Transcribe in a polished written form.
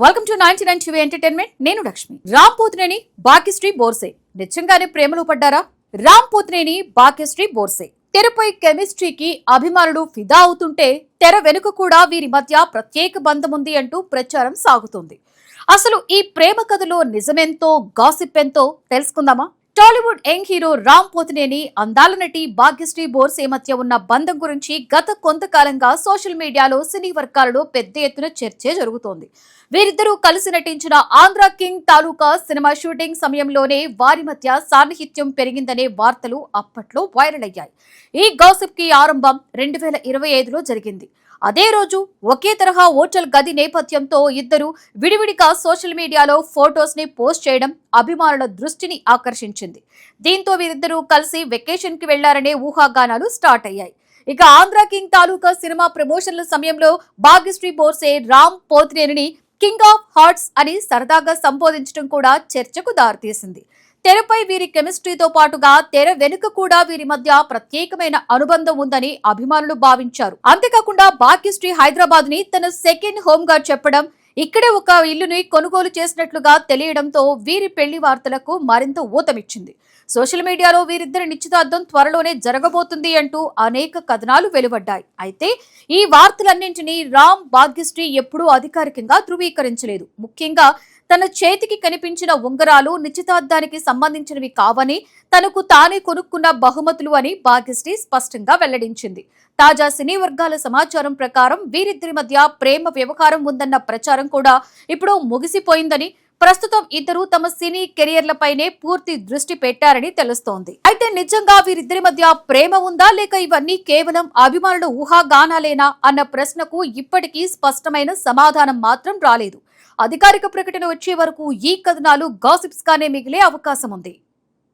Welcome to 99 TV entertainment. నేను లక్ష్మి. రామ్ పోతినేని, భాగ్యశ్రీ బోర్సే నిజంగానే ప్రేమలో పడ్డారా? రామ్ పోతినేని, భాగ్యశ్రీ బోర్సే తెరపై కెమిస్ట్రీకి అభిమానులు ఫిదా అవుతుంటే తెర వెనుక కూడా వీరి మధ్య ప్రత్యేక బంధం ఉంది అంటూ ప్రచారం సాగుతుంది. అసలు ఈ ప్రేమ కథలో నిజమెంతో గాసిప్ ఎంతో తెలుసుకుందామా? టాలీవుడ్ యంగ్ హీరో రామ్ పోతినేని, అందాల నటి భాగ్యశ్రీ బోర్సే మధ్య ఉన్న బంధం గురించి గత కొంతకాలంగా సోషల్ మీడియాలో సినీ వర్గాలలో పెద్ద ఎత్తున చర్చ జరుగుతోంది. వీరిద్దరూ కలిసి నటించిన Andhra king Taluka cinema shooting సమయంలోనే వారి మధ్య సాన్నిహిత్యం పెరిగిందనే వార్తలు అప్పట్లో వైరల్ అయ్యాయి. ఈ గాసిప్ కి ఆరంభం 2025లో జరిగింది. అదే రోజు ఒకే తరహా హోటల్ గది నేపథ్యంతో ఇద్దరు విడివిడిగా సోషల్ మీడియాలో ఫొటోస్ ని పోస్ట్ చేయడం అభిమానుల దృష్టిని ఆకర్షించింది. దీంతో వీరిద్దరూ కలిసి వెకేషన్ కి వెళ్లారనే ఊహాగానాలు స్టార్ట్ అయ్యాయి. ఇక ఆంధ్ర కింగ్ తాలూకా సినిమా ప్రమోషన్ల సమయంలో భాగ్యశ్రీ బోర్సే రామ్ పోతినేనిని కింగ్ ఆఫ్ హార్ట్స్ అని సరదాగా సంబోధించడం కూడా చర్చకు దారితీసింది. తెరపై వీరి కెమిస్ట్రీతో పాటుగా తెర వెనుక కూడా వీరి మధ్య ప్రత్యేకమైన అనుబంధం ఉందని అభిమానులు భావించారు. అంతేకాకుండా భాగ్యశ్రీ హైదరాబాద్ ని తన సెకండ్ హోమ్ గా చెప్పడం, ఇక్కడే ఒక ఇల్లుని కొనుగోలు చేసినట్లుగా తెలియడంతో వీరి పెళ్లి వార్తలకు మరింత ఊతమిచ్చింది. సోషల్ మీడియాలో వీరిద్దరి నిశ్చితార్థం త్వరలోనే జరగబోతుంది అంటూ అనేక కథనాలు వెలువడ్డాయి. అయితే ఈ వార్తలన్నింటినీ రామ్, భాగ్యశ్రీ ఎప్పుడూ అధికారికంగా ధృవీకరించలేదు. ముఖ్యంగా తన చేతికి కనిపించిన ఉంగరాలు నిశ్చితార్థానికి సంబంధించినవి కావని, తనకు తానే కొనుక్కున్న బహుమతులు అని భాగ్యశ్రీ స్పష్టంగా వెల్లడించింది. తాజా సినీ వర్గాల సమాచారం ప్రకారం వీరిద్దరి మధ్య ప్రేమ వ్యవహారం ఉందన్న ప్రచారం కూడా ఇప్పుడు ముగిసిపోయిందని, ప్రస్తుతం ఇద్దరు తమ సినీ కెరియర్లపైనే పూర్తి దృష్టి పెట్టారని తెలుస్తోంది. అయితే నిజంగా వీరిద్దరి మధ్య ప్రేమ ఉందా, లేక ఇవన్నీ కేవలం అభిమానుల ఊహాగానాలేనా అన్న ప్రశ్నకు ఇప్పటికీ స్పష్టమైన సమాధానం మాత్రం రాలేదు. అధికారిక ప్రకటన వచ్చే వరకు ఈ కథనాలు గాసిప్స్ గానే మిగిలే అవకాశం ఉంది.